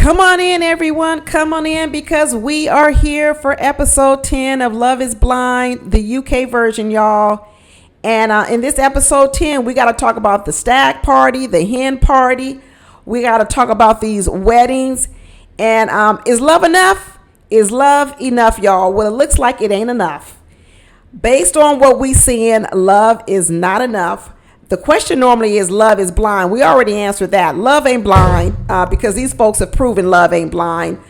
Come on in, everyone. Come on in because we are here for episode 10 of Love is Blind, the UK version, y'all. And in this episode 10, we got to talk about the stag party, the hen party. We got to talk about these weddings. And is love enough? Is love enough, y'all? Well, it looks like it ain't enough. Based on what we seeing, love is not enough. The question normally is love is blind. We already answered that. Love ain't blind because these folks have proven love ain't blind.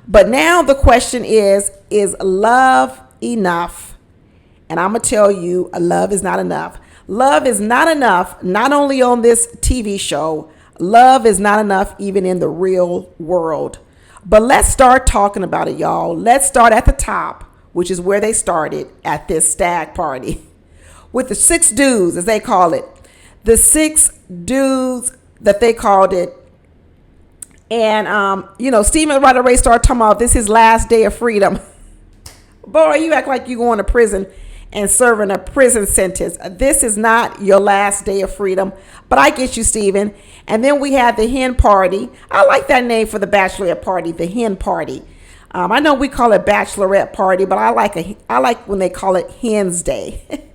But now the question is love enough? And I'm going to tell you, love is not enough. Love is not enough, not only on this TV show. Love is not enough even in the real world. But let's start talking about it, y'all. Let's start at the top, which is where they started at this stag party with the 6 dudes, as they call it. The 6 dudes that they called it. And, Steven right away started talking about this his last day of freedom. Boy, you act like you going to prison and serving a prison sentence. This is not your last day of freedom. But I get you, Steven. And then we had the hen party. I like that name for the bachelorette party, the hen party. I know we call it bachelorette party, but I like when they call it hen's day.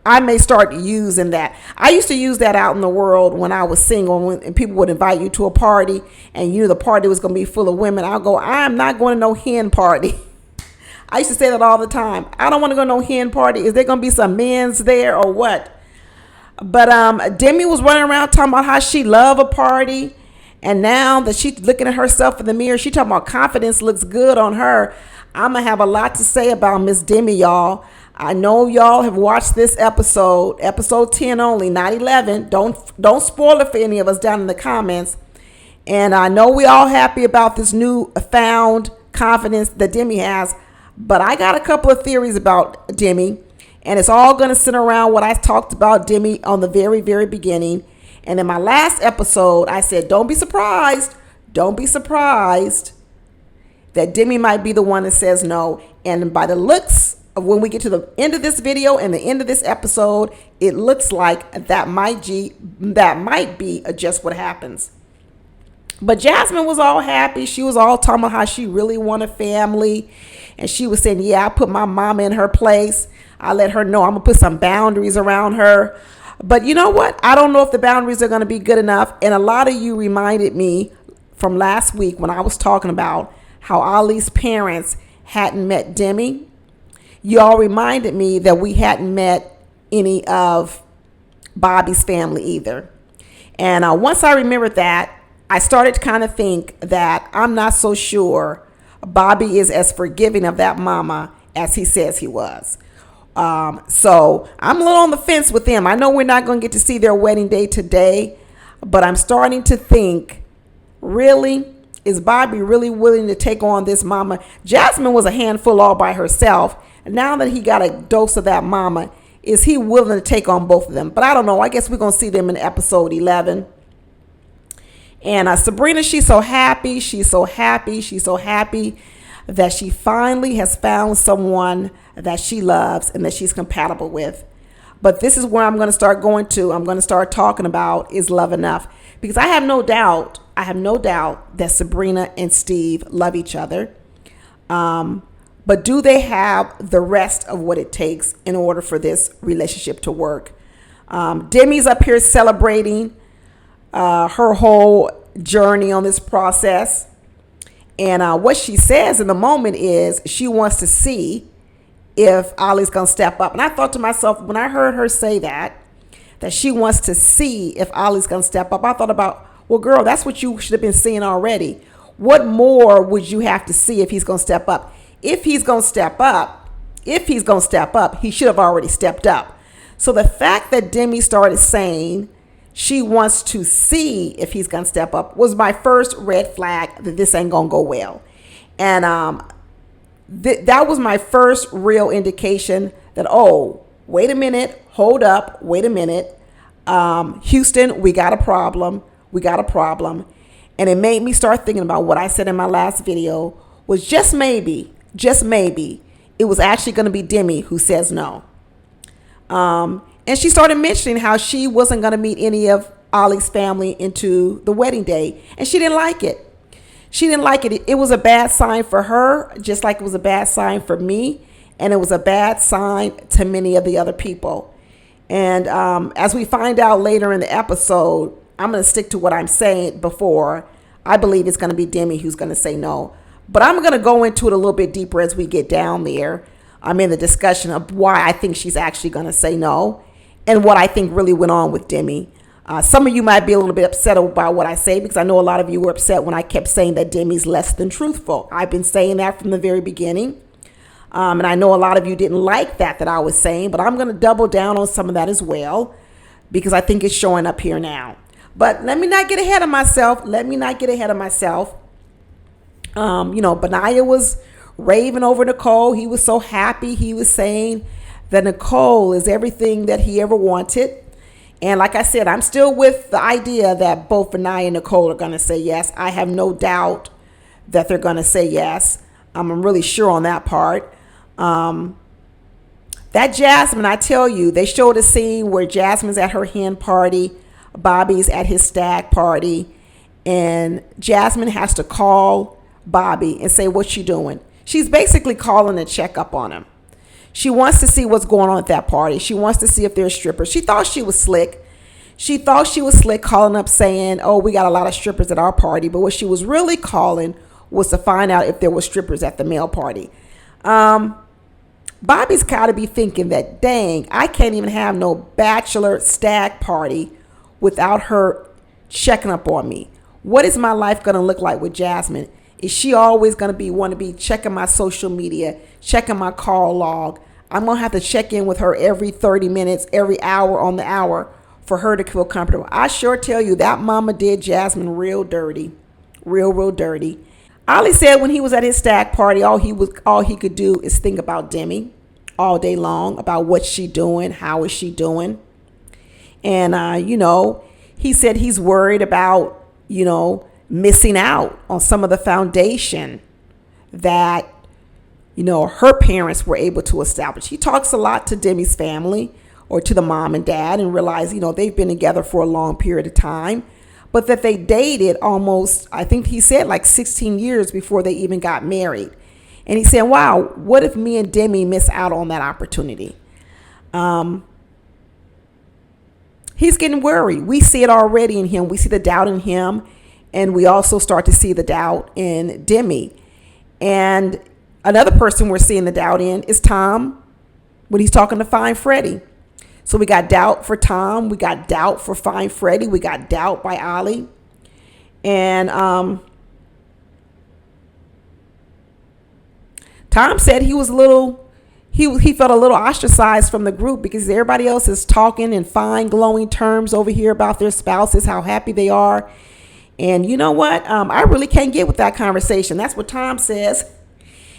I may start using that. I used to use that out in the world when I was single, and people would invite you to a party and you knew the party was going to be full of women. I'll go, I'm not going to no hen party. I used to say that all the time. I don't want to go to no hen party. Is there going to be some men's there or what? But Demi was running around talking about how she loved a party. And now that she's looking at herself in the mirror, she talking about confidence looks good on her. I'm going to have a lot to say about Miss Demi, y'all. I know y'all have watched this episode 10 only, not 11. Don't spoil it for any of us down in the comments. And I know we all happy about this new found confidence that Demi has. But I got a couple of theories about Demi. And it's all going to center around what I talked about Demi on the very, very beginning. And in my last episode, I said, don't be surprised. Don't be surprised that Demi might be the one that says no. And by the looks of when we get to the end of this video and the end of this episode, it looks like that might be just what happens. But Jasmine was all happy. She was all talking about how she really wanted family. And she was saying, yeah, I put my mama in her place. I let her know I'm going to put some boundaries around her. But you know what? I don't know if the boundaries are going to be good enough. And a lot of you reminded me from last week when I was talking about how Ali's parents hadn't met Demi. You all reminded me that we hadn't met any of Bobby's family either. And once I remembered that, I started to kind of think that I'm not so sure Bobby is as forgiving of that mama as he says he was. So I'm a little on the fence with them. I know we're not going to get to see their wedding day today, but I'm starting to think, really, is Bobby really willing to take on this mama? Jasmine was a handful all by herself. Now that he got a dose of that mama, is he willing to take on both of them? But I don't know. I guess we're going to see them in episode 11. And Sabrina, she's so happy. She's so happy. She's so happy that she finally has found someone that she loves and that she's compatible with. But this is where I'm going to start going to. I'm going to start talking about, is love enough? Because I have no doubt that Sabrina and Steve love each other. But do they have the rest of what it takes in order for this relationship to work? Demi's up here celebrating her whole journey on this process. And what she says in the moment is she wants to see if Ali's going to step up. And I thought to myself, when I heard her say that she wants to see if Ali's going to step up, I thought about, well, girl, that's what you should have been seeing already. What more would you have to see if he's going to step up? If he's going to step up, he should have already stepped up. So the fact that Demi started saying she wants to see if he's going to step up was my first red flag that this ain't going to go well. And that was my first real indication that, oh, wait a minute, hold up, wait a minute. Houston, we got a problem. And it made me start thinking about what I said in my last video was just maybe, it was actually going to be Demi who says no. And she started mentioning how she wasn't going to meet any of Ollie's family into the wedding day, and she didn't like it. She didn't like it. It was a bad sign for her, just like it was a bad sign for me, and it was a bad sign to many of the other people. And as we find out later in the episode, I'm going to stick to what I'm saying before. I believe it's going to be Demi who's going to say no. But I'm going to go into it a little bit deeper as we get down there. I'm in the discussion of why I think she's actually going to say no and what I think really went on with Demi. Some of you might be a little bit upset about what I say, because I know a lot of you were upset when I kept saying that Demi's less than truthful. I've been saying that from the very beginning. And I know a lot of you didn't like that I was saying, but I'm going to double down on some of that as well, because I think it's showing up here now. But let me not get ahead of myself. Benaiah was raving over Nicole. He was so happy. He was saying that Nicole is everything that he ever wanted. And like I said, I'm still with the idea that both Benaiah and Nicole are going to say yes. I have no doubt that they're going to say yes. I'm really sure on that part. That Jasmine, I tell you, they showed a scene where Jasmine's at her hen party, Bobby's at his stag party, and Jasmine has to call Bobby and say, "What you doing?" She's basically calling to check up on him. She wants to see what's going on at that party. She wants to see if there's strippers. She thought she was slick. Calling up saying, "Oh, we got a lot of strippers at our party." But what she was really calling was to find out if there were strippers at the male party. Bobby's got to be thinking that, dang, I can't even have no bachelor stag party without her checking up on me. What is my life going to look like with Jasmine? Is she always going to want to be checking my social media, checking my call log? I'm going to have to check in with her every 30 minutes, every hour on the hour for her to feel comfortable. I sure tell you, that mama did Jasmine real dirty, real dirty. Ollie said when he was at his stag party, all he could do is think about Demi all day long, about what's she doing, how is she doing. And, he said he's worried about, missing out on some of the foundation that, her parents were able to establish. He talks a lot to Demi's family, or to the mom and dad, and realize, they've been together for a long period of time. But that they dated almost, I think he said, like 16 years before they even got married. And he said, wow, what if me and Demi miss out on that opportunity? He's getting worried. We see it already in him. We see the doubt in him. And we also start to see the doubt in Demi. And another person we're seeing the doubt in is Tom, when he's talking to Fine Freddie. So we got doubt for Tom. We got doubt for Fine Freddie. We got doubt by Ollie. And Tom said he was he felt a little ostracized from the group, because everybody else is talking in fine, glowing terms over here about their spouses, how happy they are. And you know what? I really can't get with that conversation. That's what Tom says.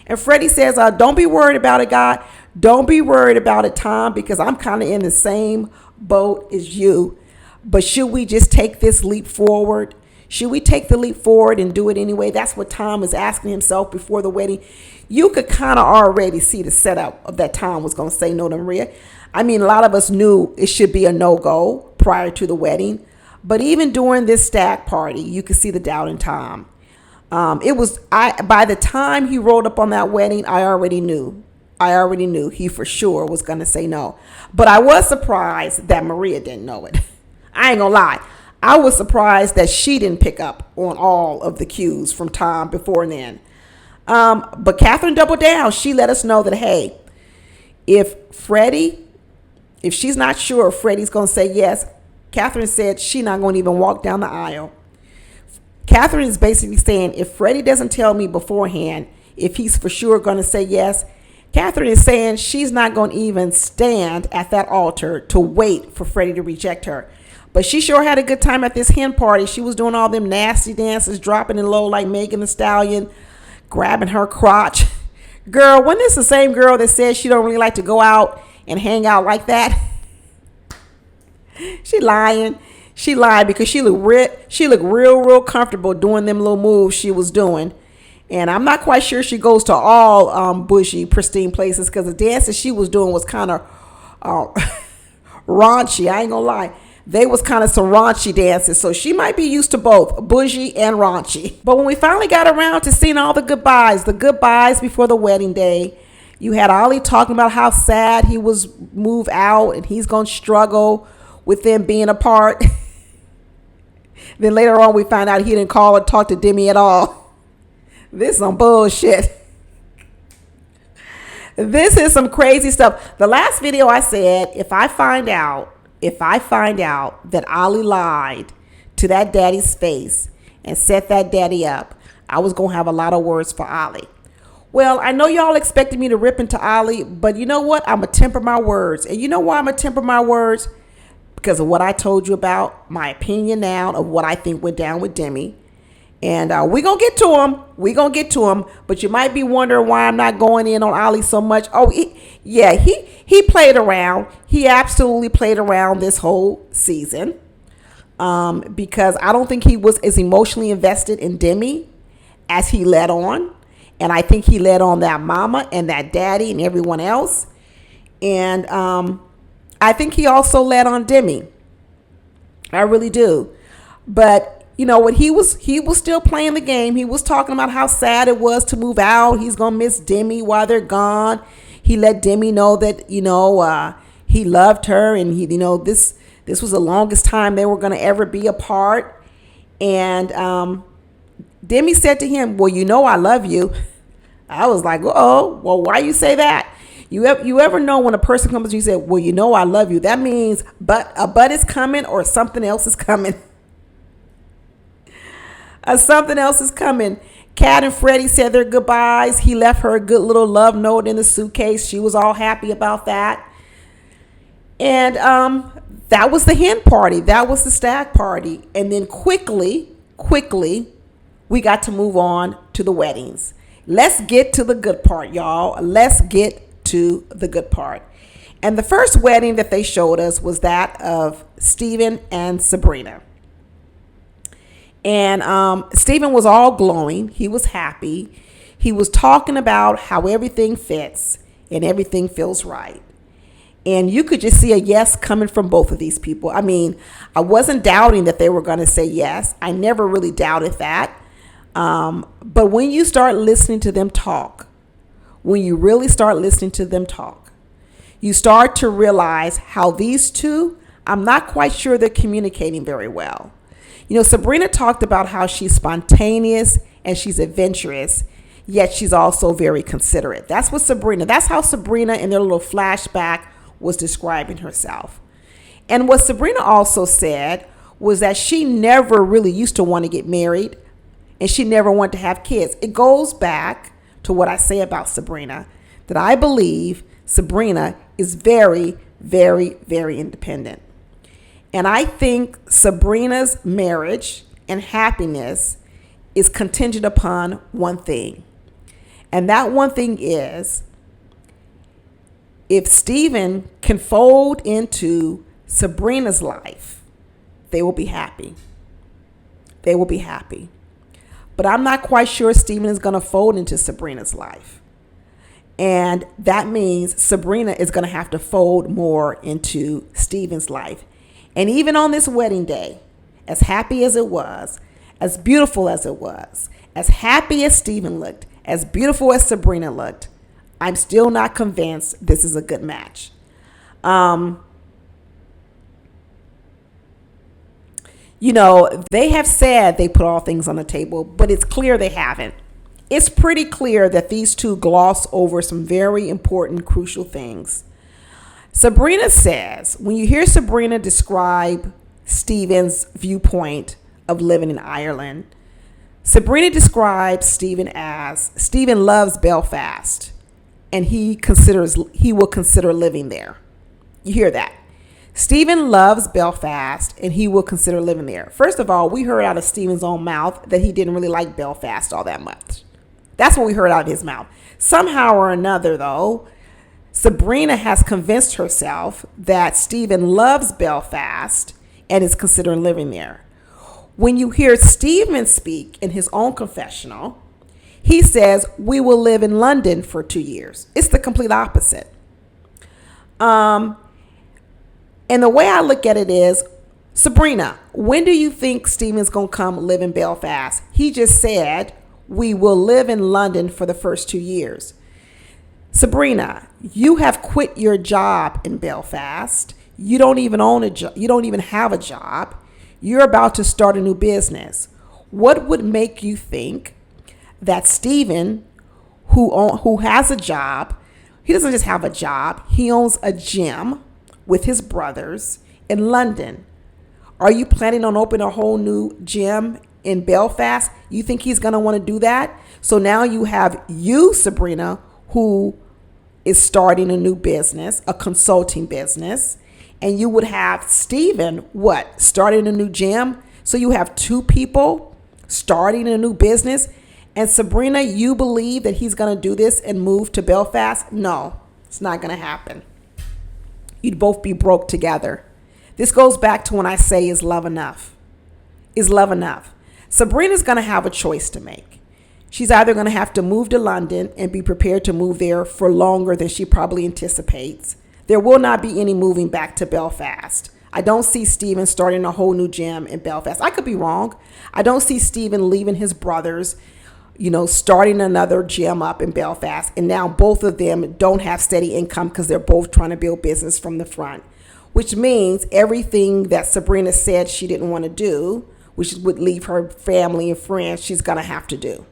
And Freddie says, don't be worried about it, God. Don't be worried about it, Tom, because I'm kind of in the same boat as you. But should we just take this leap forward? Should we take the leap forward and do it anyway? That's what Tom was asking himself before the wedding. You could kind of already see the setup of that Tom was going to say no to Maria. I mean, a lot of us knew it should be a no-go prior to the wedding. But even during this stag party, you could see the doubt in Tom. By the time he rolled up on that wedding, I already knew he for sure was going to say no. But I was surprised that Maria didn't know it. I ain't gonna lie. I was surprised that she didn't pick up on all of the cues from Tom before then. But Catherine doubled down. She let us know that, hey, if she's not sure if Freddie's going to say yes, Catherine said she's not going to even walk down the aisle. Catherine is basically saying, if Freddie doesn't tell me beforehand if he's for sure going to say yes, Catherine is saying she's not going to even stand at that altar to wait for Freddie to reject her. But she sure had a good time at this hen party. She was doing all them nasty dances, dropping it low like Megan Thee Stallion, grabbing her crotch. Girl, wasn't this the same girl that said she don't really like to go out and hang out like that? She lying. She lied because she looked real comfortable doing them little moves she was doing. And I'm not quite sure she goes to all bushy, pristine places, because the dances she was doing was kind of raunchy. I ain't gonna lie. they was kind of some raunchy dances. So she might be used to both bougie and raunchy. But when we finally got around to seeing all the goodbyes before the wedding day, you had Ollie talking about how sad he was move out and he's going to struggle with them being apart. Then later on, we find out he didn't call or talk to Demi at all. This is some bullshit. This is some crazy stuff. The last video I said, if I find out that Ollie lied to that daddy's face and set that daddy up, I was going to have a lot of words for Ollie. Well, I know y'all expected me to rip into Ollie, but you know what? I'm going to temper my words. And you know why I'm going to temper my words? Because of what I told you about, my opinion now of what I think went down with Demi. And we're going to get to him. We're going to get to him. But you might be wondering why I'm not going in on Ollie so much. Oh, he played around. He absolutely played around this whole season. Because I don't think he was as emotionally invested in Demi as he let on. And I think he let on that mama and that daddy and everyone else. And I think he also let on Demi. I really do. But you know, when he was still playing the game, he was talking about how sad it was to move out. He's going to miss Demi while they're gone. He let Demi know that, he loved her and this was the longest time they were going to ever be apart. And Demi said to him, well, I love you. I was like, oh, well, why you say that? You ever know when a person comes to you and say, well, I love you. That means a but is coming or something else is coming. Something else is coming. Kat and Freddie said their goodbyes. He left her a good little love note in the suitcase. She was all happy about that. And that was the hen party. That was the stag party. And then quickly, we got to move on to the weddings. Let's get to the good part, y'all. Let's get to the good part. And the first wedding that they showed us was that of Steven and Sabrina. And Steven was all glowing. He was happy. He was talking about how everything fits and everything feels right. And you could just see a yes coming from both of these people. I mean, I wasn't doubting that they were going to say yes. I never really doubted that. But when you start listening to them talk, when you really start listening to them talk, you start to realize how these two, I'm not quite sure they're communicating very well. Sabrina talked about how she's spontaneous and she's adventurous, yet she's also very considerate. That's how Sabrina in their little flashback was describing herself. And what Sabrina also said was that she never really used to want to get married and she never wanted to have kids. It goes back to what I say about Sabrina, that I believe Sabrina is very, very, very independent. And I think Sabrina's marriage and happiness is contingent upon one thing. And that one thing is, if Steven can fold into Sabrina's life, they will be happy. They will be happy. But I'm not quite sure Steven is going to fold into Sabrina's life. And that means Sabrina is going to have to fold more into Steven's life. And even on this wedding day, as happy as it was, as beautiful as it was, as happy as Steven looked, as beautiful as Sabrina looked, I'm still not convinced this is a good match. They have said they put all things on the table, but it's clear they haven't. It's pretty clear that these two gloss over some very important, crucial things. Sabrina says, when you hear Sabrina describe Steven's viewpoint of living in Ireland, Sabrina describes Steven as Steven loves Belfast and he will consider living there. You hear that? Steven loves Belfast and he will consider living there. First of all, we heard out of Steven's own mouth that he didn't really like Belfast all that much. That's what we heard out of his mouth. Somehow or another, though, Sabrina has convinced herself that Steven loves Belfast and is considering living there. When you hear Steven speak in his own confessional, he says, we will live in London for 2 years. It's the complete opposite. And the way I look at it is, Sabrina, when do you think Steven's going to come live in Belfast? He just said we will live in London for the first 2 years. Sabrina, you have quit your job in Belfast. You don't even own a job. You don't even have a job. You're about to start a new business. What would make you think that Steven, who has a job, he doesn't just have a job, he owns a gym with his brothers in London. Are you planning on opening a whole new gym in Belfast? You think he's going to want to do that? So now you have you, Sabrina, who is starting a new business, a consulting business, and you would have Steven, starting a new gym? So you have two people starting a new business. And Sabrina, you believe that he's going to do this and move to Belfast? No, it's not going to happen. You'd both be broke together. This goes back to when I say, is love enough? Is love enough? Sabrina's going to have a choice to make. She's either going to have to move to London and be prepared to move there for longer than she probably anticipates. There will not be any moving back to Belfast. I don't see Steven starting a whole new gym in Belfast. I could be wrong. I don't see Steven leaving his brothers, starting another gym up in Belfast. And now both of them don't have steady income because they're both trying to build business from the front, which means everything that Sabrina said she didn't want to do, which would leave her family and friends, she's going to have to do.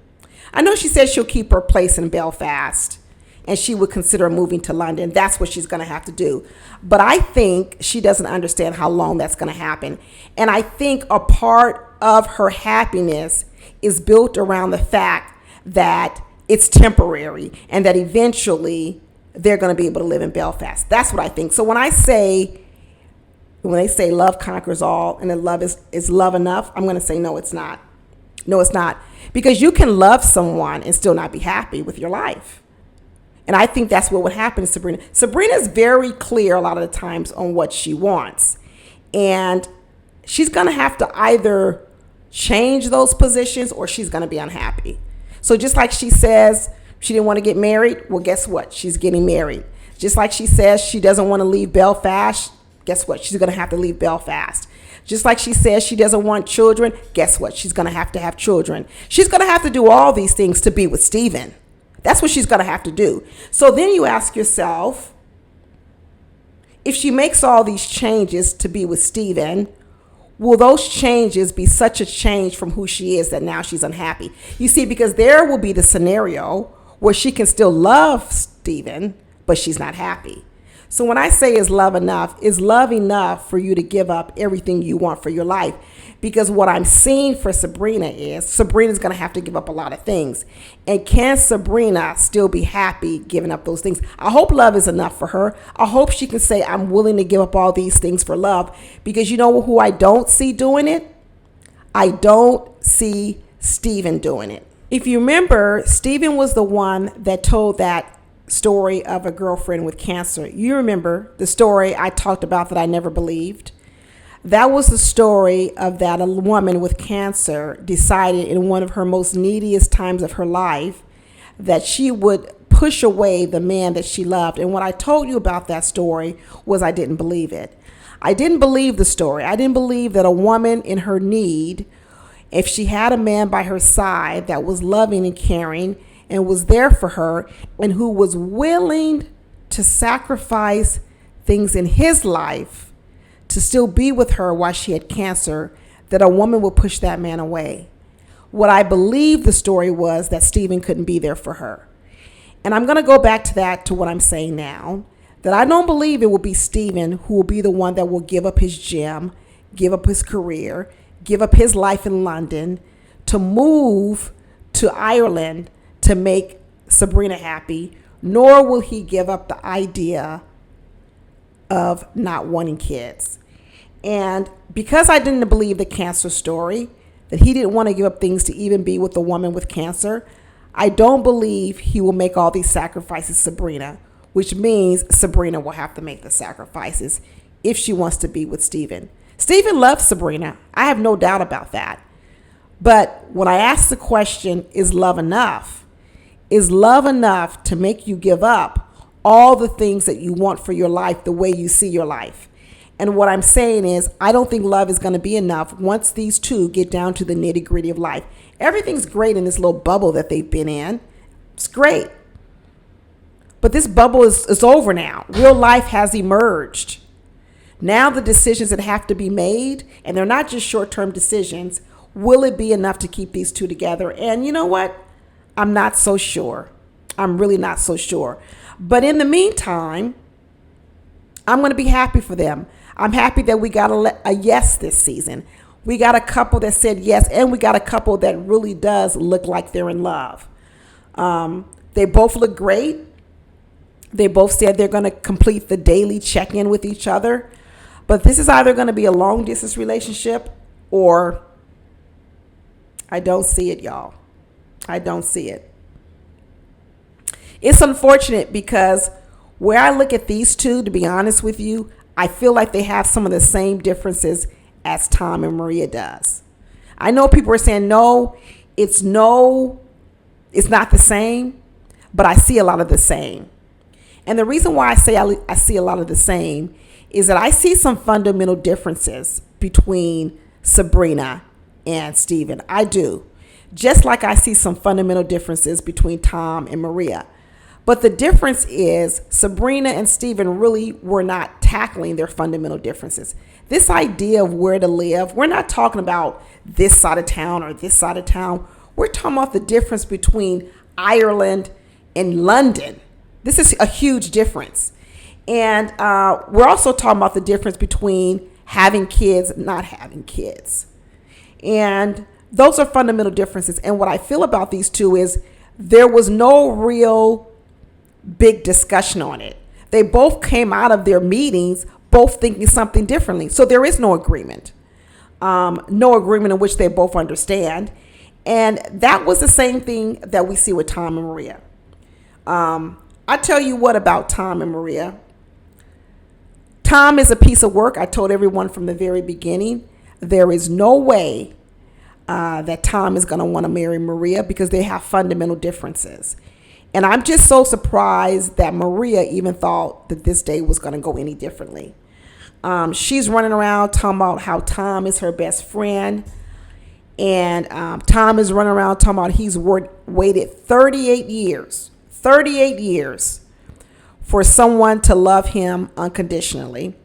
I know she said she'll keep her place in Belfast and she would consider moving to London. That's what she's going to have to do. But I think she doesn't understand how long that's going to happen. And I think a part of her happiness is built around the fact that it's temporary and that eventually they're going to be able to live in Belfast. That's what I think. So when they say love conquers all and that love is love enough, I'm going to say no, it's not. No, it's not. Because you can love someone and still not be happy with your life. And I think that's what would happen to Sabrina. Sabrina's very clear a lot of the times on what she wants. And she's going to have to either change those positions or she's going to be unhappy. So just like she says she didn't want to get married, well, guess what? She's getting married. Just like she says she doesn't want to leave Belfast, guess what? She's going to have to leave Belfast. Just like she says she doesn't want children, guess what? She's going to have children. She's going to have to do all these things to be with Steven. That's what she's going to have to do. So then you ask yourself, if she makes all these changes to be with Steven, will those changes be such a change from who she is that now she's unhappy? You see, because there will be the scenario where she can still love Steven, but she's not happy. So when I say is love enough for you to give up everything you want for your life? Because what I'm seeing for Sabrina is Sabrina's going to have to give up a lot of things. And can Sabrina still be happy giving up those things? I hope love is enough for her. I hope she can say, I'm willing to give up all these things for love. Because you know who I don't see doing it? I don't see Steven doing it. If you remember, Steven was the one that told that story of a girlfriend with cancer. You remember the story I talked about that I never believed? That was the story of that a woman with cancer decided in one of her most neediest times of her life that she would push away the man that she loved. And what I told you about that story was I didn't believe it. I didn't believe the story. I didn't believe that a woman in her need, if she had a man by her side that was loving and caring and was there for her and who was willing to sacrifice things in his life to still be with her while she had cancer, that a woman would push that man away. What I believe the story was that Steven couldn't be there for her. And I'm going to go back to that, to what I'm saying now, that I don't believe it will be Steven who will be the one that will give up his gym, give up his career, give up his life in London to move to Ireland to make Sabrina happy, nor will he give up the idea of not wanting kids. And because I didn't believe the cancer story, that he didn't want to give up things to even be with a woman with cancer, I don't believe he will make all these sacrifices, Sabrina, which means Sabrina will have to make the sacrifices if she wants to be with Steven. Steven loves Sabrina. I have no doubt about that. But when I ask the question, is love enough? Is love enough to make you give up all the things that you want for your life the way you see your life? And what I'm saying is, I don't think love is going to be enough once these two get down to the nitty gritty of life. Everything's great in this little bubble that they've been in. It's great. But this bubble is over now. Real life has emerged. Now the decisions that have to be made, and they're not just short-term decisions, will it be enough to keep these two together? And you know what? I'm not so sure. I'm really not so sure. But in the meantime, I'm going to be happy for them. I'm happy that we got a yes this season. We got a couple that said yes, and we got a couple that really does look like they're in love. They both look great. They both said they're going to complete the daily check-in with each other. But this is either going to be a long-distance relationship, or I don't see it, y'all. I don't see it. It's unfortunate because where I look at these two, to be honest with you, I feel like they have some of the same differences as Tom and Maria does. I know people are saying, it's not the same, but I see a lot of the same. And the reason why I say I see a lot of the same is that I see some fundamental differences between Sabrina and Steven. I do. Just like I see some fundamental differences between Tom and Maria. But the difference is Sabrina and Steven really were not tackling their fundamental differences. This idea of where to live, we're not talking about this side of town or this side of town. We're talking about the difference between Ireland and London. This is a huge difference. And we're also talking about the difference between having kids and not having kids. And those are fundamental differences. And what I feel about these two is there was no real big discussion on it. They both came out of their meetings both thinking something differently. So there is no agreement. No agreement in which they both understand. And that was the same thing that we see with Tom and Maria. I tell you what about Tom and Maria. Tom is a piece of work. I told everyone from the very beginning, there is no way that Tom is going to want to marry Maria because they have fundamental differences. And I'm just so surprised that Maria even thought that this day was going to go any differently. She's running around talking about how Tom is her best friend. And Tom is running around talking about he's waited 38 years for someone to love him unconditionally.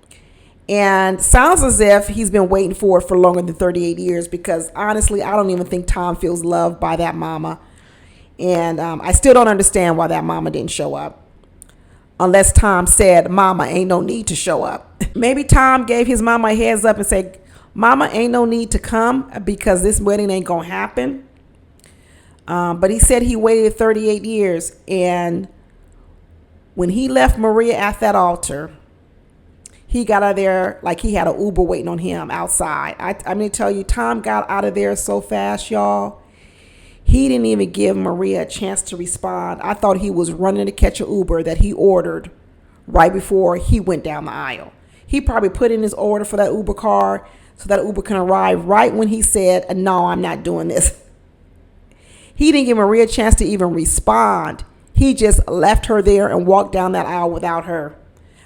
And sounds as if he's been waiting for it for longer than 38 years because honestly, I don't even think Tom feels loved by that mama. And I still don't understand why that mama didn't show up. Unless Tom said, mama, ain't no need to show up. Maybe Tom gave his mama a heads up and said, mama, ain't no need to come because this wedding ain't going to happen. But he said he waited 38 years. And when he left Maria at that altar, he got out of there like he had an Uber waiting on him outside. I'm going to tell you, Tom got out of there so fast, y'all. He didn't even give Maria a chance to respond. I thought he was running to catch an Uber that he ordered right before he went down the aisle. He probably put in his order for that Uber car so that Uber can arrive right when he said, no, I'm not doing this. He didn't give Maria a chance to even respond. He just left her there and walked down that aisle without her.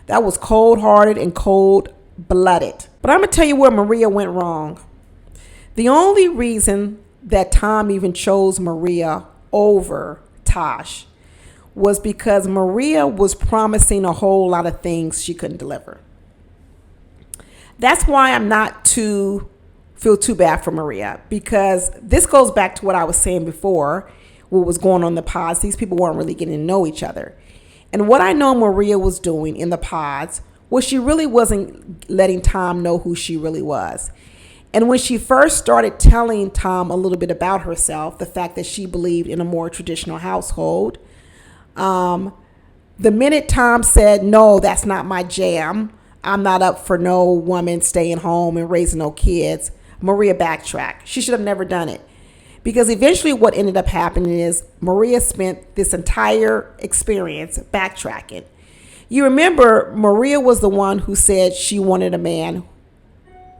That was cold-hearted and cold-blooded. But I'm going to tell you where Maria went wrong. The only reason that Tom even chose Maria over Tosh was because Maria was promising a whole lot of things she couldn't deliver. That's why I'm not feel too bad for Maria, because this goes back to what I was saying before, what was going on in the pods. These people weren't really getting to know each other. And what I know Maria was doing in the pods was she really wasn't letting Tom know who she really was. And when she first started telling Tom a little bit about herself, the fact that she believed in a more traditional household, the minute Tom said, no, that's not my jam, I'm not up for no woman staying home and raising no kids, Maria backtracked. She should have never done it. Because eventually what ended up happening is Maria spent this entire experience backtracking. You remember, Maria was the one who said she wanted a man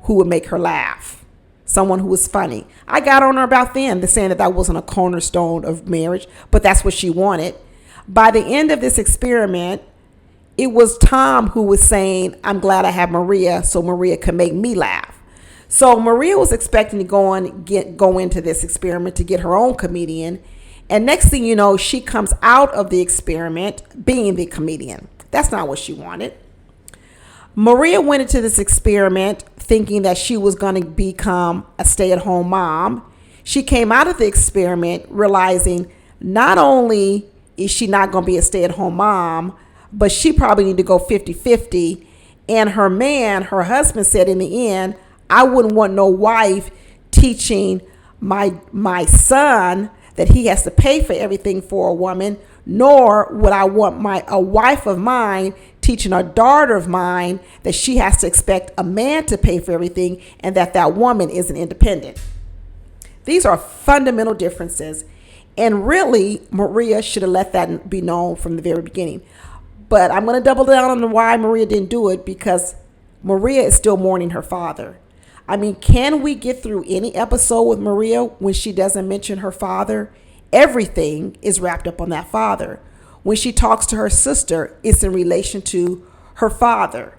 who would make her laugh, someone who was funny. I got on her about then, saying that wasn't a cornerstone of marriage, but that's what she wanted. By the end of this experiment, it was Tom who was saying, I'm glad I have Maria so Maria can make me laugh. So Maria was expecting to go into this experiment to get her own comedian. And next thing you know, she comes out of the experiment being the comedian. That's not what she wanted. Maria went into this experiment thinking that she was going to become a stay-at-home mom. She came out of the experiment realizing not only is she not going to be a stay-at-home mom, but she probably need to go 50-50. And her husband said in the end, I wouldn't want no wife teaching my son that he has to pay for everything for a woman, nor would I want a wife of mine teaching a daughter of mine that she has to expect a man to pay for everything and that woman isn't independent. These are fundamental differences. And really, Maria should have let that be known from the very beginning. But I'm going to double down on why Maria didn't do it, because Maria is still mourning her father. I mean, can we get through any episode with Maria when she doesn't mention her father? Everything is wrapped up on that father. When she talks to her sister, it's in relation to her father,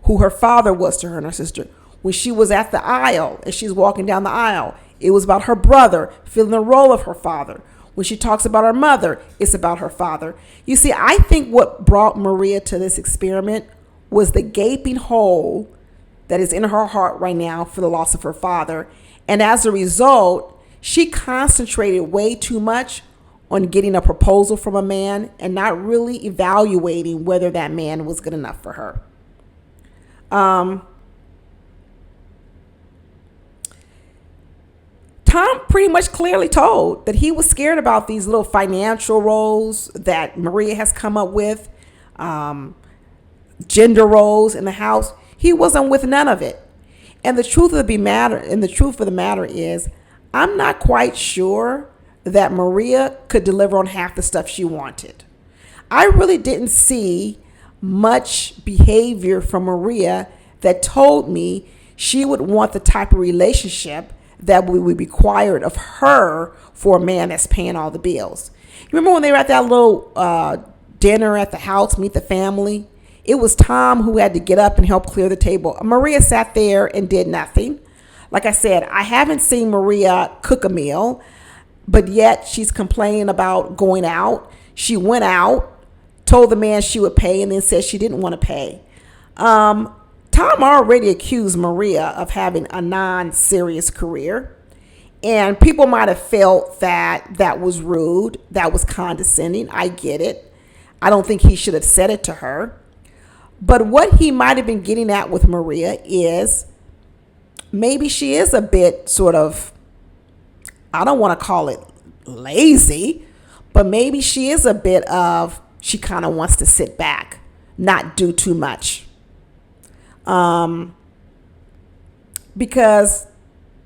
who her father was to her and her sister. When she was at the aisle and she's walking down the aisle, it was about her brother filling the role of her father. When she talks about her mother, it's about her father. You see, I think what brought Maria to this experiment was the gaping hole that is in her heart right now for the loss of her father. And as a result, she concentrated way too much on getting a proposal from a man and not really evaluating whether that man was good enough for her. Tom pretty much clearly told that he was scared about these little financial roles that Maria has come up with, gender roles in the house. He wasn't with none of it. And the truth of the matter is, I'm not quite sure that Maria could deliver on half the stuff she wanted. I really didn't see much behavior from Maria that told me she would want the type of relationship that would be required of her for a man that's paying all the bills. You remember when they were at that little dinner at the house, meet the family? It was Tom who had to get up and help clear the table. Maria sat there and did nothing. Like I said, I haven't seen Maria cook a meal, but yet she's complaining about going out. She went out, told the man she would pay, and then said she didn't want to pay. Tom already accused Maria of having a non-serious career, and people might have felt that was rude, that was condescending. I get it. I don't think he should have said it to her. But what he might have been getting at with Maria is maybe she is a bit sort of, I don't want to call it lazy, but maybe she is a bit of, she kind of wants to sit back, not do too much. Because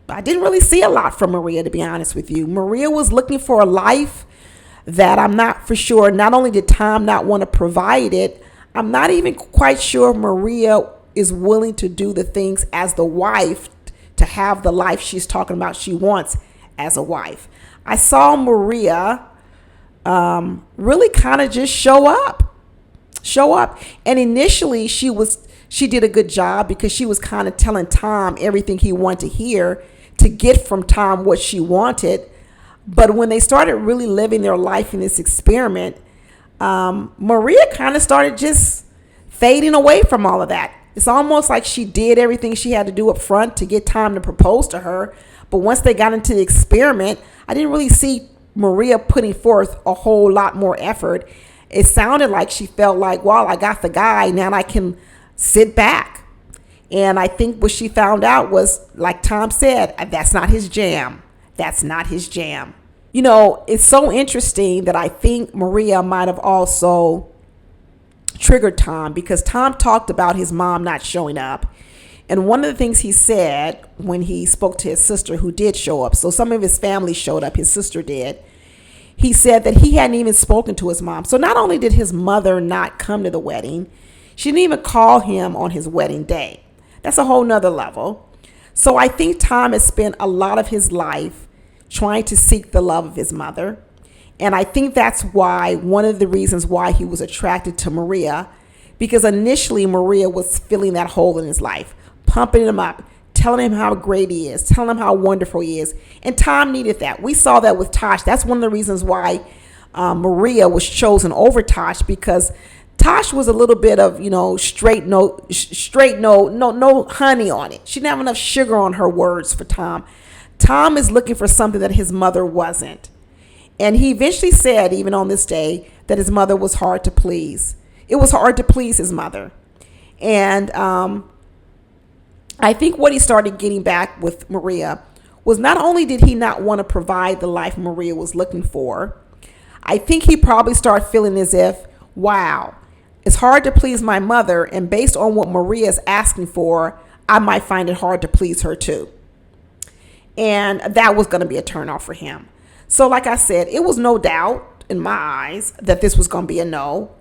I didn't really see a lot from Maria, to be honest with you. Maria was looking for a life that I'm not for sure. Not only did Tom not want to provide it, I'm not even quite sure Maria is willing to do the things as the wife to have the life she's talking about she wants as a wife. I saw Maria really kind of just show up. And initially she did a good job because she was kind of telling Tom everything he wanted to hear to get from Tom what she wanted. But when they started really living their life in this experiment, Maria kind of started just fading away from all of that. It's almost like she did everything she had to do up front to get Tom to propose to her. But once they got into the experiment, I didn't really see Maria putting forth a whole lot more effort. It sounded like she felt like, well, I got the guy, now I can sit back. And I think what she found out was, like Tom said, that's not his jam. That's not his jam. You know, it's so interesting that I think Maria might have also triggered Tom, because Tom talked about his mom not showing up. And one of the things he said when he spoke to his sister, who did show up, so some of his family showed up, his sister did, he said that he hadn't even spoken to his mom. So not only did his mother not come to the wedding, she didn't even call him on his wedding day. That's a whole nother level. So I think Tom has spent a lot of his life trying to seek the love of his mother. And I think that's why, one of the reasons why he was attracted to Maria, because initially Maria was filling that hole in his life, pumping him up, telling him how great he is, telling him how wonderful he is. And Tom needed that. We saw that with Tosh. That's one of the reasons why Maria was chosen over Tosh, because Tosh was a little bit of, straight no honey on it. She didn't have enough sugar on her words for Tom. Tom is looking for something that his mother wasn't. And he eventually said, even on this day, that his mother was hard to please. It was hard to please his mother. And I think what he started getting back with Maria was not only did he not want to provide the life Maria was looking for, I think he probably started feeling as if, wow, it's hard to please my mother, and based on what Maria is asking for, I might find it hard to please her too. And that was going to be a turnoff for him. So like I said, it was no doubt in my eyes that this was going to be a no.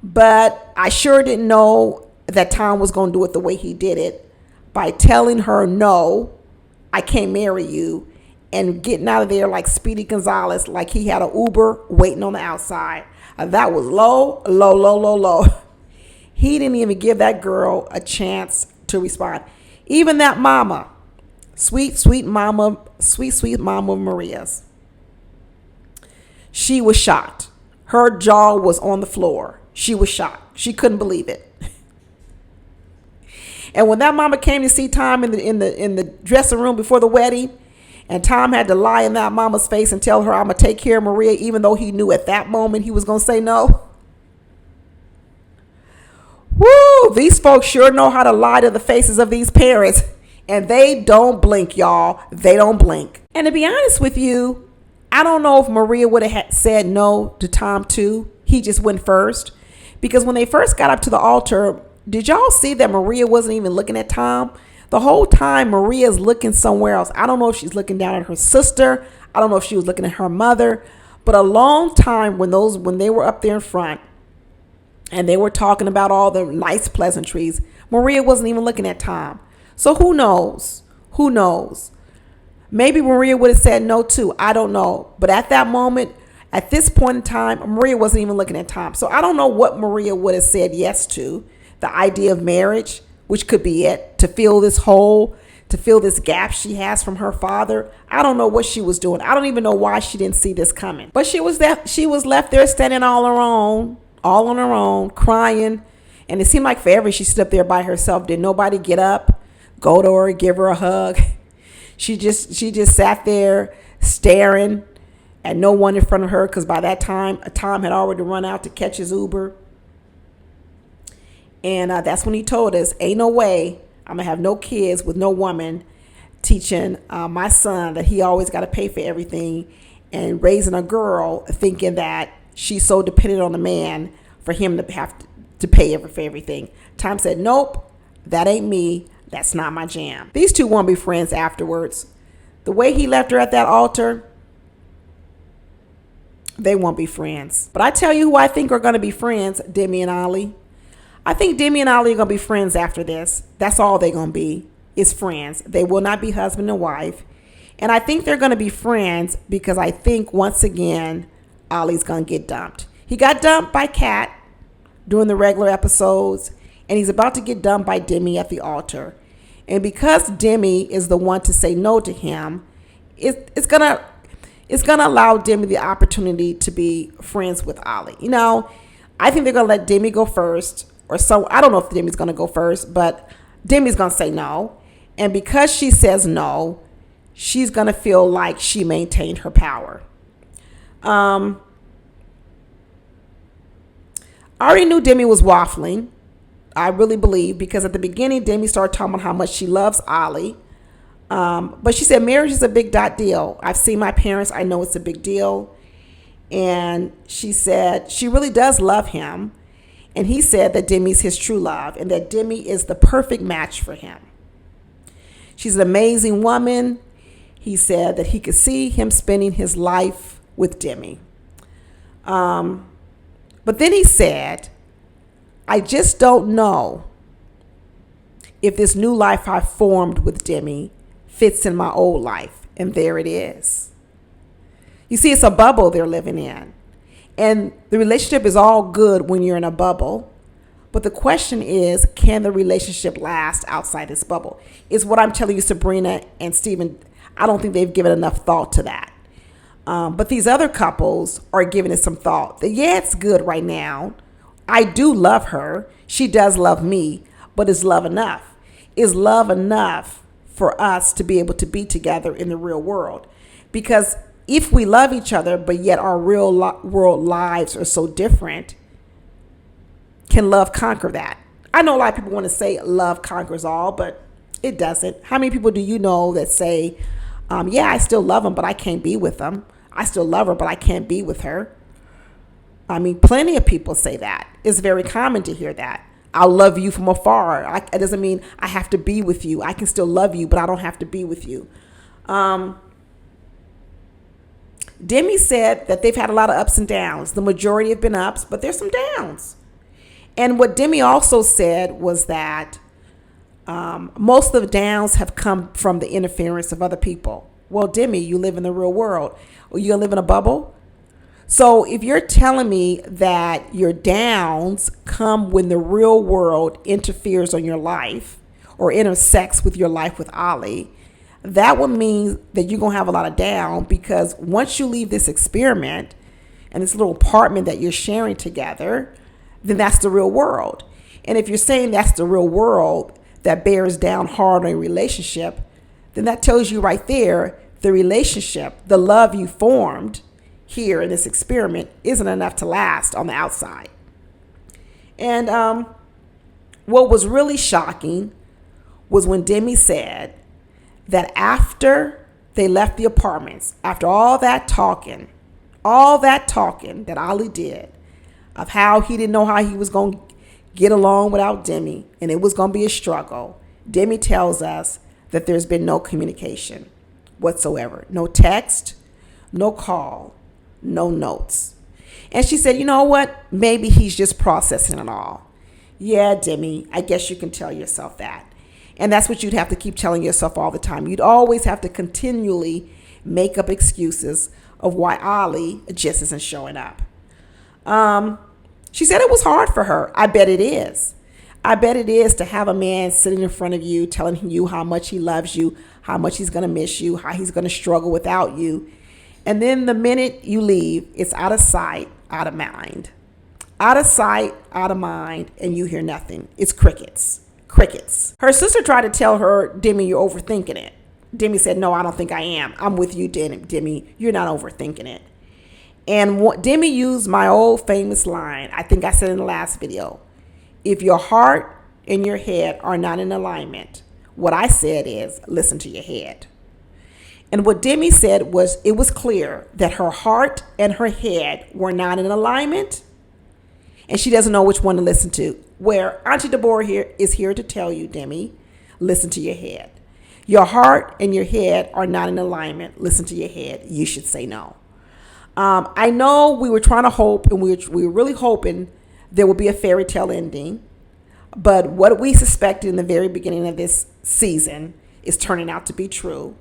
But I sure didn't know that Tom was going to do it the way he did it, by telling her, no, I can't marry you, and getting out of there like Speedy Gonzalez, like he had an Uber waiting on the outside. That was low. He didn't even give that girl a chance to respond. Even that mama, sweet mama Maria's, she was shocked. Her jaw was on the floor. She was shocked. She couldn't believe it. And when that mama came to see Tom in the dressing room before the wedding, and Tom had to lie in that mama's face and tell her, I'm going to take care of Maria, even though he knew at that moment he was going to say no. Woo! These folks sure know how to lie to the faces of these parents. And they don't blink, y'all. They don't blink. And to be honest with you, I don't know if Maria would have said no to Tom too. He just went first. Because when they first got up to the altar, did y'all see that Maria wasn't even looking at Tom? The whole time Maria's looking somewhere else. I don't know if she's looking down at her sister. I don't know if she was looking at her mother. But a long time when they were up there in front and they were talking about all the nice pleasantries, Maria wasn't even looking at Tom. So who knows? Who knows? Maybe Maria would have said no too. I don't know. But at that moment, at this point in time, Maria wasn't even looking at Tom. So I don't know what Maria would have said yes to. The idea of marriage, which could be it, to fill this hole, to fill this gap she has from her father. I don't know what she was doing. I don't even know why she didn't see this coming. But she was left there standing all on her own, crying. And it seemed like forever she stood up there by herself. Did nobody get up, go to her, give her a hug? She just sat there staring at no one in front of her, because by that time, Tom had already run out to catch his Uber. And that's when he told us, ain't no way I'm going to have no kids with no woman teaching my son that he always got to pay for everything, and raising a girl thinking that she's so dependent on a man for him to have to pay for everything. Tom said, nope, that ain't me. That's not my jam. These two won't be friends afterwards. The way he left her at that altar, they won't be friends. But I tell you who I think are going to be friends, Demi and Ollie. I think Demi and Ollie are going to be friends after this. That's all they're going to be, is friends. They will not be husband and wife. And I think they're going to be friends because I think, once again, Ollie's going to get dumped. He got dumped by Kat during the regular episodes, and he's about to get dumped by Demi at the altar. And because Demi is the one to say no to him, it's gonna allow Demi the opportunity to be friends with Ollie. I think they're gonna let Demi go first, or so. I don't know if Demi's gonna go first, but Demi's gonna say no. And because she says no, she's gonna feel like she maintained her power. I already knew Demi was waffling. I really believe, because at the beginning, Demi started talking about how much she loves Ollie. But she said marriage is a big deal. I've seen my parents. I know it's a big deal. And she said she really does love him. And he said that Demi's his true love, and that Demi is the perfect match for him. She's an amazing woman. He said that he could see him spending his life with Demi. But then he said, I just don't know if this new life I formed with Demi fits in my old life. And there it is. You see, it's a bubble they're living in. And the relationship is all good when you're in a bubble. But the question is, can the relationship last outside this bubble? Is what I'm telling you, Sabrina and Steven. I don't think they've given enough thought to that. But these other couples are giving it some thought. That, yeah, it's good right now. I do love her. She does love me. But is love enough? Is love enough for us to be able to be together in the real world? Because if we love each other, but yet our real world lives are so different, can love conquer that? I know a lot of people want to say love conquers all, but it doesn't. How many people do you know that say, yeah, I still love him, but I can't be with him. I still love her, but I can't be with her. I mean, plenty of people say that. It's very common to hear that. I love you from afar. It doesn't mean I have to be with you. I can still love you, but I don't have to be with you. Demi said that they've had a lot of ups and downs. The majority have been ups, but there's some downs. And what Demi also said was that most of the downs have come from the interference of other people. Well, Demi, you live in the real world. Or you live in a bubble? So if you're telling me that your downs come when the real world interferes on your life or intersects with your life with Ollie, that would mean that you're going to have a lot of down, because once you leave this experiment and this little apartment that you're sharing together, then that's the real world. And if you're saying that's the real world that bears down hard on a relationship, then that tells you right there, the relationship, the love you formed here in this experiment isn't enough to last on the outside. And what was really shocking was when Demi said that after they left the apartments, after all that talking that Ollie did of how he didn't know how he was going to get along without Demi, and it was going to be a struggle, Demi tells us that there's been no communication whatsoever. No text, no call, no notes. And she said, you know what? Maybe he's just processing it all. Yeah, Demi, I guess you can tell yourself that. And that's what you'd have to keep telling yourself all the time. You'd always have to continually make up excuses of why Ollie just isn't showing up. She said it was hard for her. I bet it is. I bet it is to have a man sitting in front of you telling you how much he loves you, how much he's going to miss you, how he's going to struggle without you. And then the minute you leave, it's out of sight, out of mind. Out of sight, out of mind, and you hear nothing. It's crickets. Crickets. Her sister tried to tell her, Demi, you're overthinking it. Demi said, no, I don't think I am. I'm with you, Demi. You're not overthinking it. And Demi used my old famous line. I think I said in the last video. If your heart and your head are not in alignment, what I said is listen to your head. And what Demi said was it was clear that her heart and her head were not in alignment, and she doesn't know which one to listen to. Where Auntie Deborah here is here to tell you, Demi, listen to your head. Your heart and your head are not in alignment. Listen to your head. You should say no. I know we were trying to hope, and we were really hoping there would be a fairy tale ending. But what we suspected in the very beginning of this season is turning out to be true.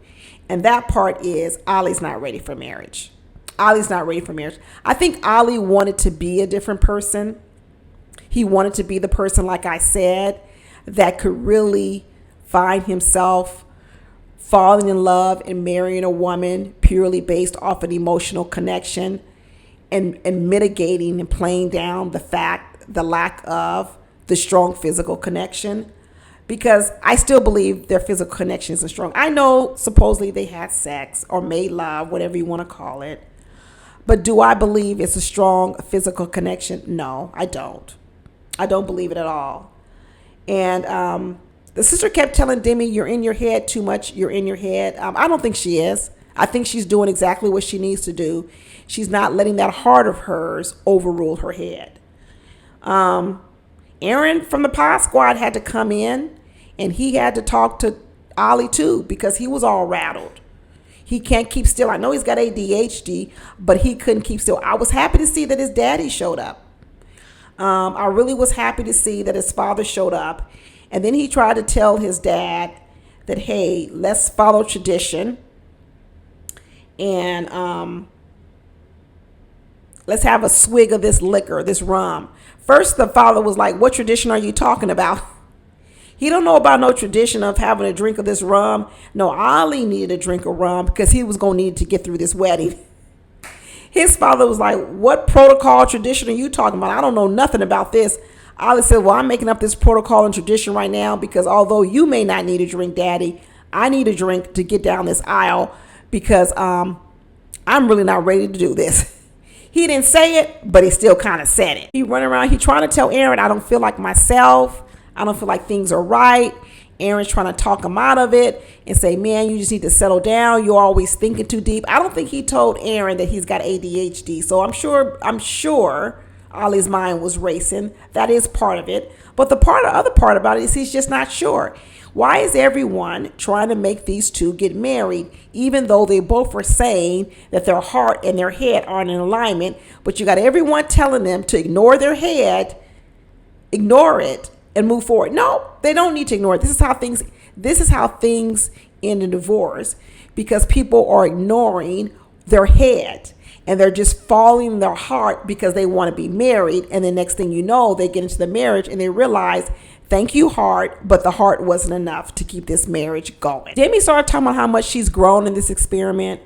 And that part is Ollie's not ready for marriage. Ollie's not ready for marriage. I think Ollie wanted to be a different person. He wanted to be the person, like I said, that could really find himself falling in love and marrying a woman purely based off an emotional connection and mitigating and playing down the lack of the strong physical connection, because I still believe their physical connection isn't strong. I know supposedly they had sex or made love, whatever you want to call it. But do I believe it's a strong physical connection? No, I don't. I don't believe it at all. And the sister kept telling Demi, you're in your head too much. You're in your head. I don't think she is. I think she's doing exactly what she needs to do. She's not letting that heart of hers overrule her head. Aaron from the Pod Squad had to come in, and he had to talk to Ollie too, because he was all rattled. He can't keep still. I know he's got ADHD, but he couldn't keep still. I was happy to see that his daddy showed up. I really was happy to see that his father showed up. And then he tried to tell his dad that, hey, let's follow tradition and Let's have a swig of this liquor, this rum. First, the father was like, what tradition are you talking about? He don't know about no tradition of having a drink of this rum. No, Ali needed a drink of rum because he was going to need to get through this wedding. His father was like, what protocol tradition are you talking about? I don't know nothing about this. Ali said, well, I'm making up this protocol and tradition right now because although you may not need a drink, Daddy, I need a drink to get down this aisle because I'm really not ready to do this. He didn't say it, but he still kind of said it. He running around, he trying to tell Aaron, I don't feel like myself. I don't feel like things are right. Aaron's trying to talk him out of it and say, man, you just need to settle down. You're always thinking too deep. I don't think he told Aaron that he's got ADHD. So I'm sure Ollie's mind was racing. That is part of it. But the other part about it is he's just not sure. Why is everyone trying to make these two get married, even though they both are saying that their heart and their head aren't in alignment? But you got everyone telling them to ignore their head, ignore it, and move forward. No, they don't need to ignore it. This is how things end in divorce, because people are ignoring their head and they're just following their heart because they want to be married. And the next thing you know, they get into the marriage and they realize, thank you, heart, but the heart wasn't enough to keep this marriage going. Demi started talking about how much she's grown in this experiment,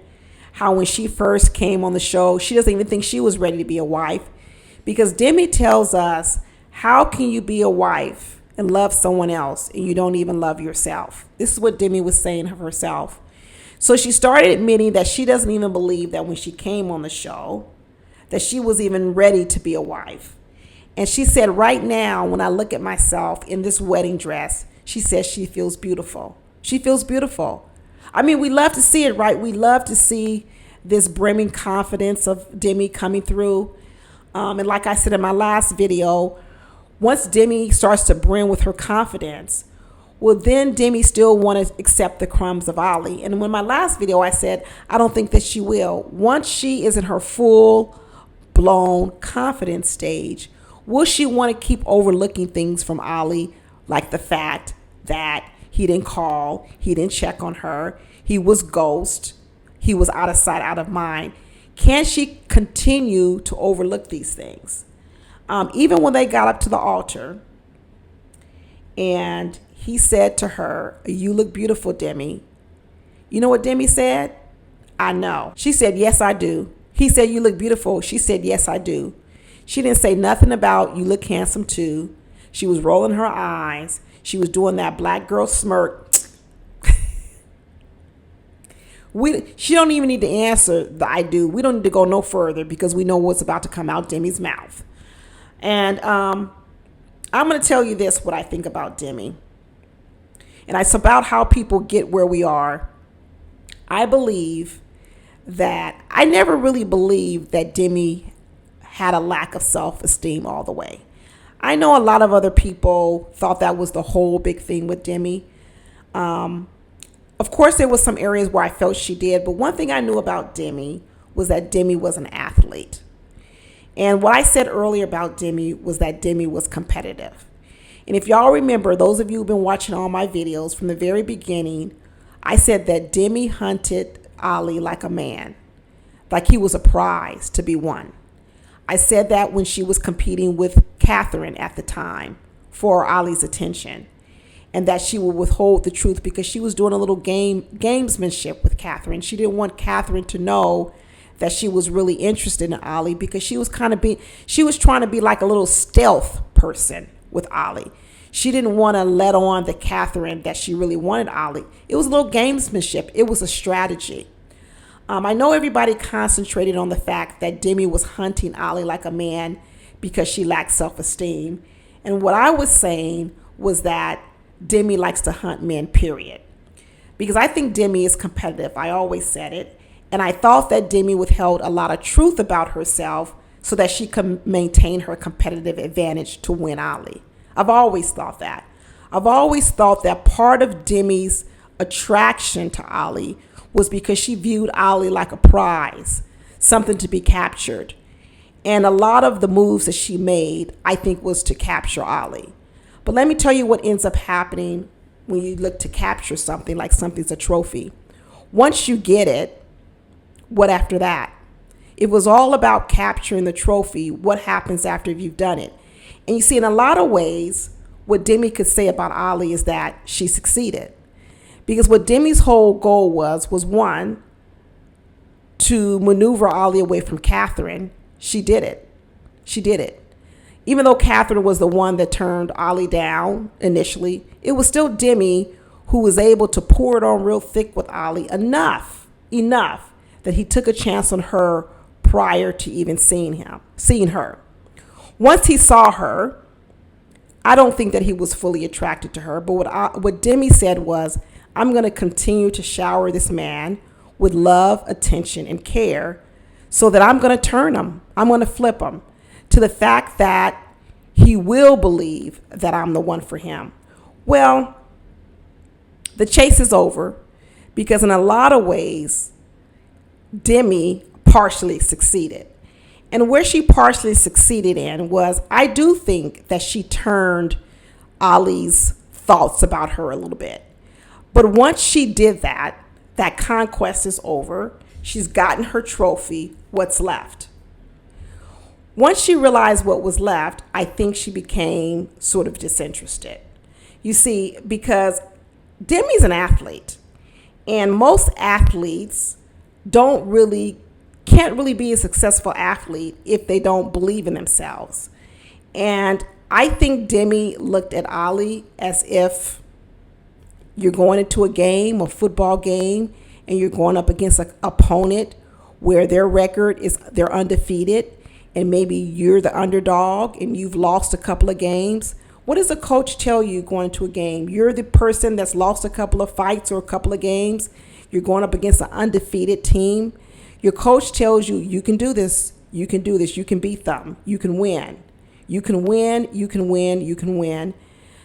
how when she first came on the show, she doesn't even think she was ready to be a wife, because Demi tells us, how can you be a wife and love someone else and you don't even love yourself? This is what Demi was saying of herself. So she started admitting that she doesn't even believe that when she came on the show, that she was even ready to be a wife. And she said, right now, when I look at myself in this wedding dress, she says she feels beautiful. She feels beautiful. I mean, we love to see it, right? We love to see this brimming confidence of Demi coming through. And like I said in my last video, once Demi starts to brim with her confidence, well, then Demi still want to accept the crumbs of Ollie. And in my last video, I said, I don't think that she will. Once she is in her full-blown confidence stage, will she want to keep overlooking things from Ollie, like the fact that he didn't call, he didn't check on her, he was ghost, he was out of sight, out of mind? Can she continue to overlook these things? Even when they got up to the altar and he said to her, you look beautiful, Demi. You know what Demi said? I know. She said, yes, I do. He said, you look beautiful. She said, yes, I do. She didn't say nothing about you look handsome too. She was rolling her eyes. She was doing that black girl smirk. She don't even need to answer the I do. We don't need to go no further because we know what's about to come out Demi's mouth. And I'm going to tell you this, what I think about Demi. And it's about how people get where we are. I believe that I never really believed that Demi had a lack of self-esteem all the way. I know a lot of other people thought that was the whole big thing with Demi. Of course, there was some areas where I felt she did. But one thing I knew about Demi was that Demi was an athlete. And what I said earlier about Demi was that Demi was competitive. And if y'all remember, those of you who've been watching all my videos from the very beginning, I said that Demi hunted Ollie like a man, like he was a prize to be won. I said that when she was competing with Catherine at the time for Ollie's attention, and that she would withhold the truth because she was doing a little gamesmanship with Catherine. She didn't want Catherine to know that she was really interested in Ollie because she was trying to be like a little stealth person with Ollie. She didn't want to let on to Catherine that she really wanted Ollie. It was a little gamesmanship. It was a strategy. I know everybody concentrated on the fact that Demi was hunting Ollie like a man because she lacked self-esteem. And what I was saying was that Demi likes to hunt men, period. Because I think Demi is competitive. I always said it. And I thought that Demi withheld a lot of truth about herself so that she could maintain her competitive advantage to win Ollie. I've always thought that. I've always thought that part of Demi's attraction to Ollie was because she viewed Ollie like a prize, something to be captured. And a lot of the moves that she made, I think, was to capture Ollie. But let me tell you what ends up happening when you look to capture something, like something's a trophy. Once you get it, what after that? It was all about capturing the trophy. What happens after you've done it? And you see, in a lot of ways, what Demi could say about Ali is that she succeeded. Because what Demi's whole goal was one, to maneuver Ali away from Catherine. She did it. She did it. Even though Catherine was the one that turned Ali down initially, it was still Demi who was able to pour it on real thick with Ali enough that he took a chance on her prior to even seeing her. Once he saw her, I don't think that he was fully attracted to her. But what Demi said was, I'm going to continue to shower this man with love, attention, and care so that I'm going to turn him. I'm going to flip him to the fact that he will believe that I'm the one for him. Well, the chase is over because in a lot of ways, Demi partially succeeded. And where she partially succeeded in was, I do think that she turned Ali's thoughts about her a little bit. But once she did that conquest is over. She's gotten her trophy. What's left? Once she realized what was left, I think she became sort of disinterested. You see, because Demi's an athlete, and most athletes can't really be a successful athlete if they don't believe in themselves. And I think Demi looked at Ali as if you're going into a game, a football game, and you're going up against an opponent where their record is they're undefeated, and maybe you're the underdog and you've lost a couple of games. What does a coach tell you going into a game? You're the person that's lost a couple of fights or a couple of games. You're going up against an undefeated team. Your coach tells you, you can do this, you can do this, you can beat them, you can win. You can win, you can win, you can win.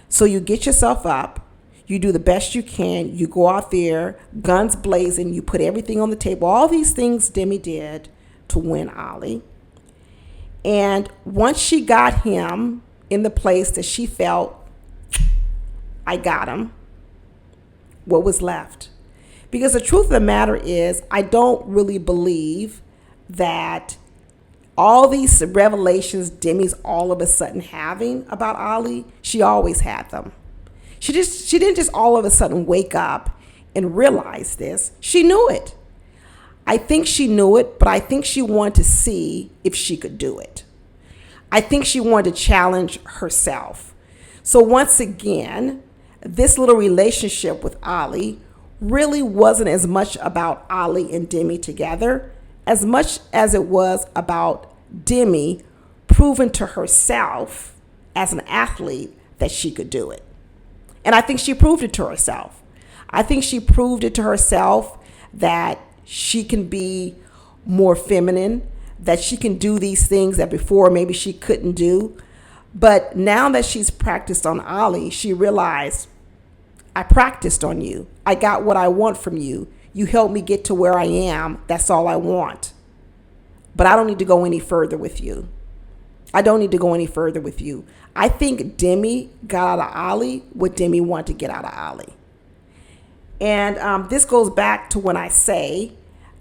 So you get yourself up, you do the best you can, you go out there, guns blazing, you put everything on the table. All these things Demi did to win Ali. And once she got him in the place that she felt, I got him, what was left? Because the truth of the matter is, I don't really believe that all these revelations Demi's all of a sudden having about Ali, she always had them. She didn't just all of a sudden wake up and realize this. She knew it. I think she knew it, but I think she wanted to see if she could do it. I think she wanted to challenge herself. So once again, this little relationship with Ali really wasn't as much about Ali and Demi together as much as it was about Demi proving to herself as an athlete that she could do it. And I think she proved it to herself. I think she proved it to herself that she can be more feminine, that she can do these things that before maybe she couldn't do. But now that she's practiced on Ali, she realized, I practiced on you. I got what I want from you. You helped me get to where I am. That's all I want. But I don't need to go any further with you. I don't need to go any further with you. I think Demi got out of Ali what Demi wanted to get out of Ali. And this goes back to when I say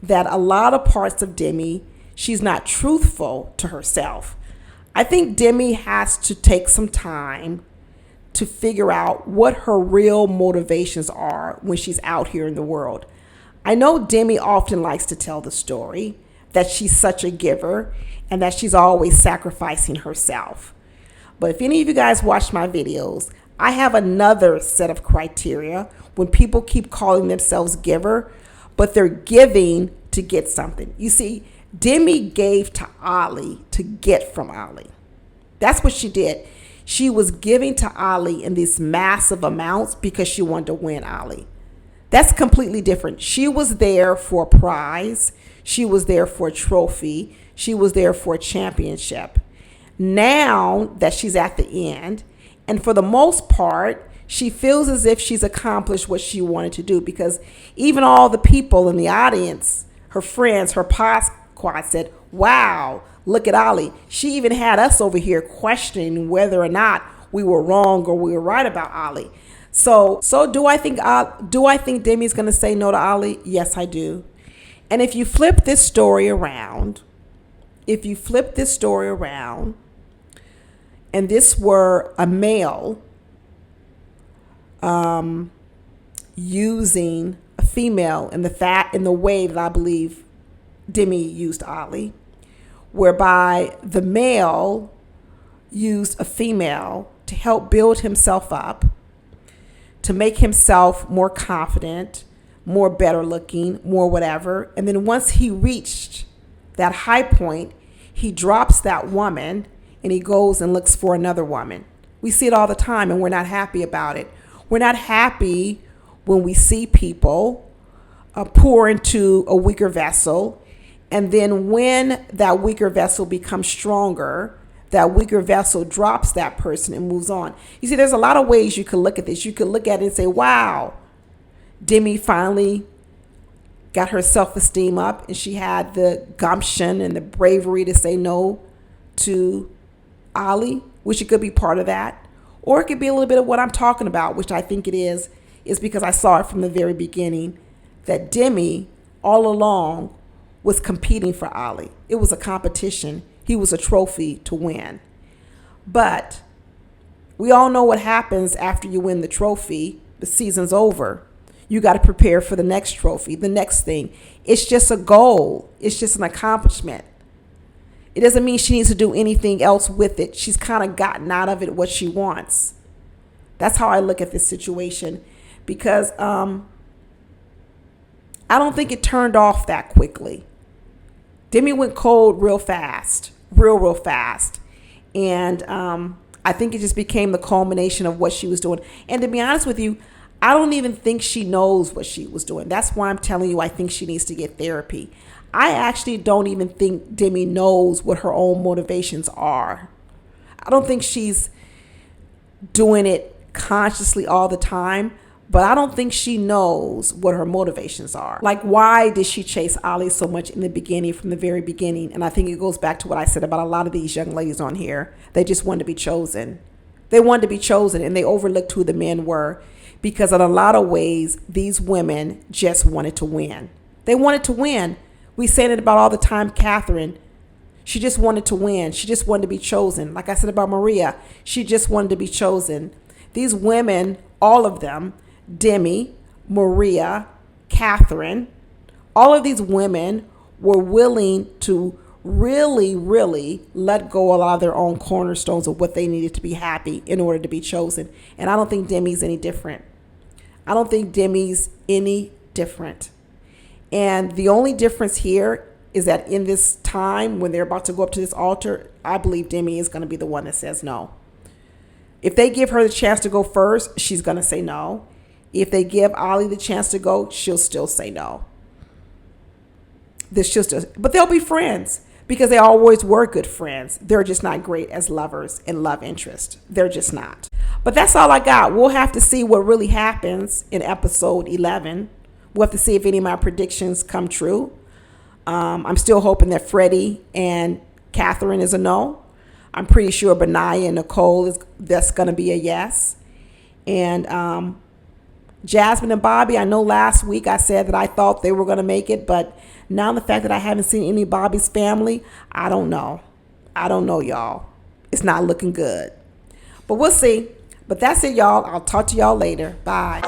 that a lot of parts of Demi, she's not truthful to herself. I think Demi has to take some time to figure out what her real motivations are when she's out here in the world. I know Demi often likes to tell the story that she's such a giver and that she's always sacrificing herself. But if any of you guys watch my videos, I have another set of criteria when people keep calling themselves giver, but they're giving to get something. You see, Demi gave to Ali to get from Ali. That's what she did. She was giving to Ali in these massive amounts because she wanted to win Ali. That's completely different. She was there for a prize. She was there for a trophy. She was there for a championship. Now that she's at the end, and for the most part, she feels as if she's accomplished what she wanted to do, because even all the people in the audience, her friends, her pod squad said, wow, look at Ali. She even had us over here questioning whether or not we were wrong or we were right about Ali. So do I think Demi's going to say no to Ali? Yes, I do. And if you flip this story around, if you flip this story around and this were a male using a female in the way that I believe Demi used Ollie, whereby the male used a female to help build himself up, to make himself more confident, more better looking, more whatever. And then once he reached that high point, he drops that woman and he goes and looks for another woman. We see it all the time and we're not happy about it. We're not happy when we see people pour into a weaker vessel. And then when that weaker vessel becomes stronger, that weaker vessel drops that person and moves on. You see, there's a lot of ways you could look at this. You could look at it and say, wow, Demi finally got her self-esteem up and she had the gumption and the bravery to say no to Ollie, which it could be part of that. Or it could be a little bit of what I'm talking about, which I think it is because I saw it from the very beginning, that Demi all along was competing for Ollie. It was a competition. He was a trophy to win. But we all know what happens after you win the trophy. The season's over. You got to prepare for the next trophy, the next thing. It's just a goal. It's just an accomplishment. It doesn't mean she needs to do anything else with it. She's kind of gotten out of it what she wants. That's how I look at this situation, because I don't think it turned off that quickly. Demi went cold real fast, real fast. And I think it just became the culmination of what she was doing. And to be honest with you, I don't even think she knows what she was doing. That's why I'm telling you I think she needs to get therapy. I actually don't even think Demi knows what her own motivations are. I don't think she's doing it consciously all the time, but I don't think she knows what her motivations are. Like, why did she chase Ollie so much in the beginning, from the very beginning? And I think it goes back to what I said about a lot of these young ladies on here. They just wanted to be chosen. They wanted to be chosen, and they overlooked who the men were, because in a lot of ways, these women just wanted to win. They wanted to win. We say it about all the time, Catherine. She just wanted to win. She just wanted to be chosen. Like I said about Maria, she just wanted to be chosen. These women, all of them, Demi, Maria, Catherine, all of these women were willing to really let go a lot of their own cornerstones of what they needed to be happy in order to be chosen. And I don't think Demi's any different. I don't think Demi's any different. And the only difference here is that in this time when they're about to go up to this altar, I believe Demi is going to be the one that says no. If they give her the chance to go first, she's going to say no. If they give Ollie the chance to go, she'll still say no. But they'll be friends, because they always were good friends. They're just not great as lovers and love interest. They're just not. But that's all I got. We'll have to see what really happens in episode 11. We'll have to see if any of my predictions come true. I'm still hoping that Freddie and Catherine is a no. I'm pretty sure Benaya and Nicole that's going to be a yes. And Jasmine and Bobby, I know last week I said that I thought they were going to make it, but now the fact that I haven't seen any of Bobby's family, I don't know. I don't know, y'all. It's not looking good. But we'll see. But that's it, y'all. I'll talk to y'all later. Bye.